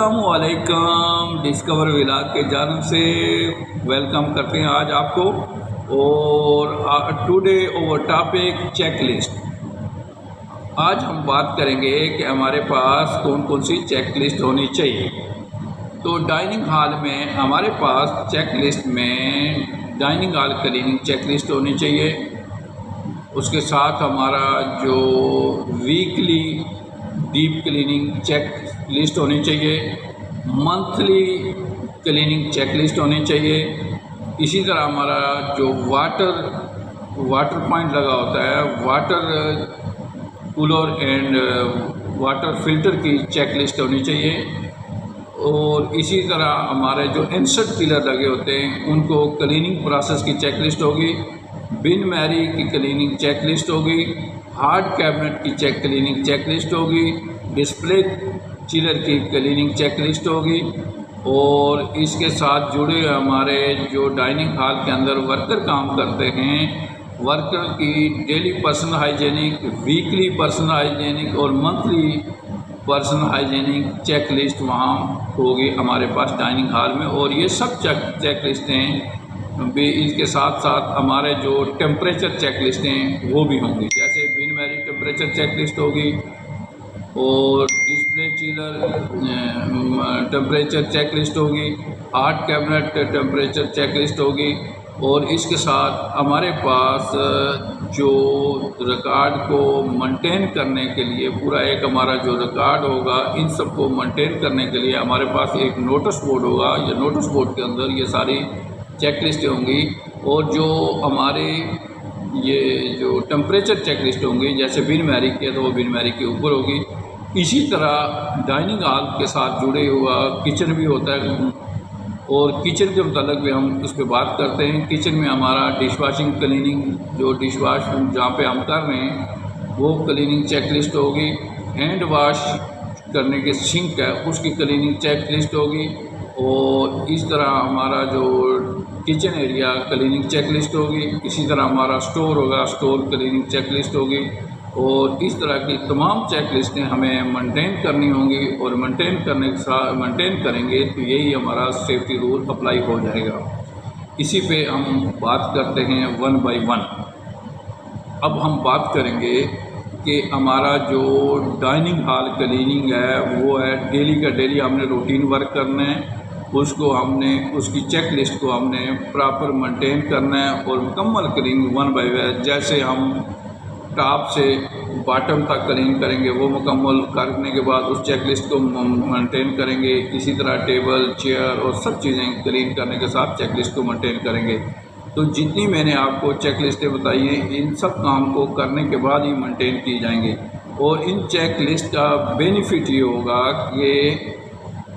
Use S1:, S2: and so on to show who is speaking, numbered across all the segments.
S1: अस्सलामुअलैकुम। Discover village के जानब से वेलकम करते हैं आज आपको। और today our topic checklist. आज हम बात करेंगे कि हमारे पास कौन कौन सी चेक लिस्ट होनी चाहिए। तो डाइनिंग हॉल में हमारे पास चेक लिस्ट में dining hall cleaning checklist होनी चाहिए। उसके साथ हमारा जो weekly deep cleaning checklist होनी चाहिए, मंथली क्लीनिंग चेक लिस्ट होनी चाहिए। इसी तरह हमारा जो वाटर पॉइंट लगा होता है, water cooler and water filter की चेक लिस्ट होनी चाहिए। और इसी तरह हमारे जो इंसर्ट पिलर लगे होते हैं उनको क्लीनिंग प्रोसेस की चेक लिस्ट होगी, बिन मैरी की क्लीनिंग चेक लिस्ट होगी, हार्ड कैबिनेट की क्लीनिंग चेक लिस्ट होगी, डिस्प्ले चिलर की क्लीनिंग चेक लिस्ट होगी। और इसके साथ जुड़े हमारे जो डाइनिंग हॉल के अंदर वर्कर काम करते हैं, वर्कर की daily personal hygienic, weekly personal hygienic और monthly personal hygienic check list वहाँ होगी हमारे पास डाइनिंग हॉल में। और ये सब चेक लिस्टें भी इसके साथ साथ हमारे जो टेम्परेचर चेक लिस्टें वो भी होंगी, जैसे bain marie temperature check list होगी और display chiller temperature check list होगी, hard cabinet temperature check list होगी। और इसके साथ हमारे पास जो रिकॉर्ड को मेंटेन करने के लिए पूरा एक हमारा जो रिकॉर्ड होगा, इन सब को मेंटेन करने के लिए हमारे पास एक नोटिस बोर्ड होगा। या नोटिस बोर्ड के अंदर ये सारी चेक लिस्टें होंगी। और जो हमारे ये जो टेम्परेचर चेक लिस्ट होंगी, जैसे बिन मैरी के तो वो बिन मैरी के ऊपर होगी। इसी तरह डाइनिंग हॉल के साथ जुड़े हुआ किचन भी होता है और किचन के मुताबिक भी हम इस पर बात करते हैं। किचन में हमारा डिश वॉशिंग क्लीनिंग, जो डिश वॉश जहाँ पे हम कर रहे हैं वो क्लीनिंग चेक लिस्ट होगी। हैंड वॉश करने के सिंक है उसकी क्लीनिंग चेक लिस्ट होगी। और इस तरह हमारा जो kitchen area cleaning check list होगी। इसी तरह हमारा स्टोर होगा, स्टोर क्लीनिंग चेक लिस्ट होगी। और इस तरह की तमाम चेक लिस्टें हमें मेंटेन करनी होंगी और मेंटेन करेंगे तो यही हमारा सेफ्टी रूल अप्लाई हो जाएगा। इसी पे हम बात करते हैं वन बाय वन। अब हम बात करेंगे कि हमारा जो डाइनिंग हॉल क्लीनिंग है वो है डेली का डेली हमने रूटीन वर्क करना है। उसको हमने उसकी चेक लिस्ट को हमने प्रॉपर मेंटेन करना है और मुकम्मल क्लीनिंग वन बाय वन, जैसे हम टॉप से बॉटम तक क्लीन करेंगे वो मुकम्मल करने के बाद उस चेक लिस्ट को मेंटेन करेंगे। इसी तरह टेबल, चेयर और सब चीज़ें क्लीन करने के साथ चेक लिस्ट को मेंटेन करेंगे। तो जितनी मैंने आपको चेक लिस्टें बताई हैं इन सब काम को करने के बाद ही मेंटेन की जाएंगे। और इन चेक लिस्ट का बेनिफिट ये होगा कि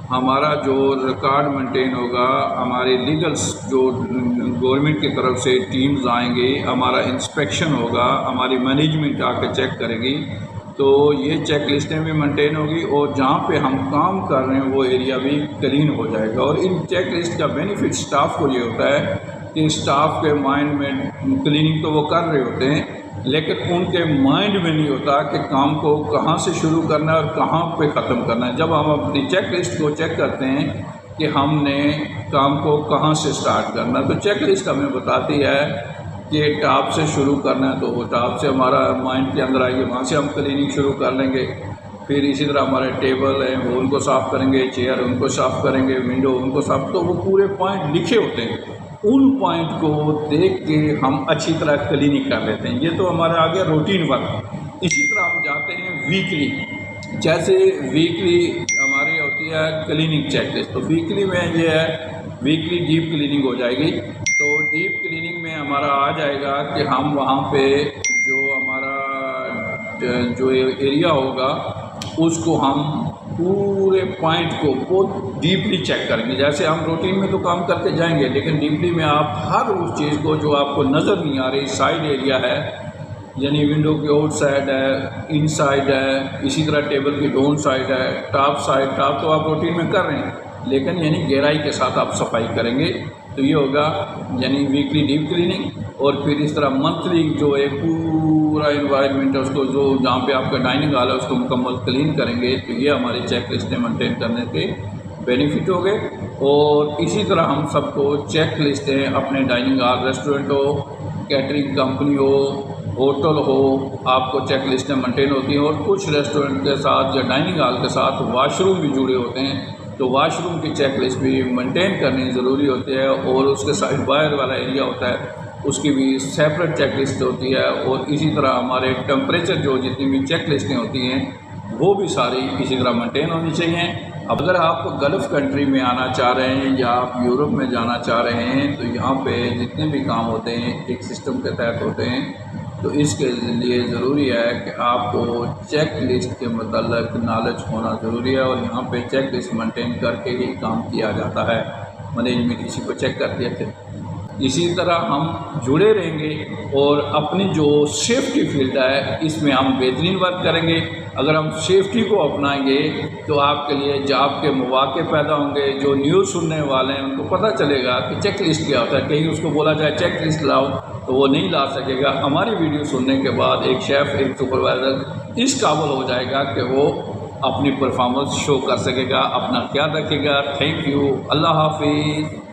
S1: हमारा जो रिकॉर्ड मेंटेन होगा, हमारे लीगल्स जो गवर्नमेंट की तरफ से टीम्स आएंगे, हमारा इंस्पेक्शन होगा, हमारी मैनेजमेंट आकर चेक करेगी, तो ये चेक लिस्टें भी मेंटेन होगी। और जहाँ पे हम काम कर रहे हैं वो एरिया भी क्लीन हो जाएगा। और इन चेक लिस्ट का बेनिफिट स्टाफ को ये होता है कि स्टाफ के माइंड में क्लीनिंग तो वो कर रहे होते हैं लेकिन उनके माइंड में नहीं होता कि काम को कहाँ से शुरू करना है और कहाँ पे ख़त्म करना है। जब हम अपनी चेक लिस्ट को चेक करते हैं कि हमने काम को कहाँ से स्टार्ट करना है, तो चेक लिस्ट हमें बताती है कि टॉप से शुरू करना है तो वो टॉप से हमारा माइंड के अंदर आएगी, वहाँ से हम क्लीनिंग शुरू कर लेंगे। फिर इसी तरह हमारे टेबल हैं वो उनको साफ़ करेंगे, चेयर उनको साफ़ करेंगे, विंडो उनको साफ़, तो वो पूरे पॉइंट लिखे होते हैं। उन पॉइंट को देख के हम अच्छी तरह क्लीनिंग कर लेते हैं। ये तो हमारा आ गया रूटीन वर्क। इसी तरह हम जाते हैं वीकली। जैसे वीकली हमारी होती है क्लीनिंग चेक लिस्ट, तो वीकली में ये है वीकली डीप क्लीनिंग हो जाएगी। तो डीप क्लीनिंग में हमारा आ जाएगा कि हम वहाँ पे जो हमारा जो एरिया होगा उसको हम पूरे पॉइंट को बहुत डीपली चेक करेंगे। जैसे हम रूटीन में तो काम करके जाएंगे लेकिन डीपली में आप हर उस चीज़ को जो आपको नज़र नहीं आ रही, साइड एरिया है यानी विंडो की आउट साइड है, इन साइड है, इसी तरह टेबल की डाउन साइड है, टॉप साइड, टॉप तो आप रूटीन में कर रहे हैं लेकिन यानी गहराई के साथ आप सफाई करेंगे। तो ये होगा यानी वीकली डीप क्लीनिंग। और फिर इस तरह मंथली जो एक पूरा इन्वायरमेंट है उसको जो जहाँ पे आपका डाइनिंग हॉल है उसको मुकम्मल क्लीन करेंगे। तो ये हमारी चेक लिस्टें मेंटेन करने के बेनिफिट होंगे। और इसी तरह हम सबको चेक लिस्टें अपने डाइनिंग हॉल, रेस्टोरेंट हो, कैटरिंग कंपनी हो, होटल हो, आपको चेक लिस्टें मेंटेन होती हैं। और कुछ रेस्टोरेंट के साथ या डाइनिंग हॉल के साथ वाशरूम भी जुड़े होते हैं, तो वाशरूम की चेक लिस्ट भी मेंटेन करनी ज़रूरी होती है। और उसके साइड बाहर वाला एरिया होता है, उसकी भी सेपरेट चेक लिस्ट होती है। और इसी तरह हमारे टेम्परेचर जो जितनी भी चेक लिस्टें होती हैं वो भी सारी इसी तरह मेंटेन होनी चाहिए। अब अगर आप गल्फ़ कंट्री में आना चाह रहे हैं या आप यूरोप में जाना चाह रहे हैं, तो यहाँ पे जितने भी काम होते हैं एक सिस्टम के तहत होते हैं। तो इसके लिए ज़रूरी है कि आपको चेक लिस्ट के मतलब नॉलेज होना ज़रूरी है। और यहाँ पे चेक लिस्ट मेंटेन करके ही काम किया जाता है। मैनेजमेंट इसी को चेक करती है। इसी तरह हम जुड़े रहेंगे और अपनी जो सेफ्टी फील्ड है इसमें हम बेहतरीन वर्क करेंगे। अगर हम सेफ्टी को अपनाएंगे तो आपके लिए जॉब के मौके पैदा होंगे। जो न्यूज़ सुनने वाले हैं उनको पता चलेगा कि चेक लिस्ट क्या होता है। कहीं उसको बोला जाए चेक लिस्ट लाओ तो वो नहीं ला सकेगा। हमारी वीडियो सुनने के बाद एक शेफ़, एक सुपरवाइज़र इस काबिल हो जाएगा कि वो अपनी परफॉर्मेंस शो कर सकेगा, अपना ख्याल रखेगा। थैंक यू, अल्लाह हाफिज़।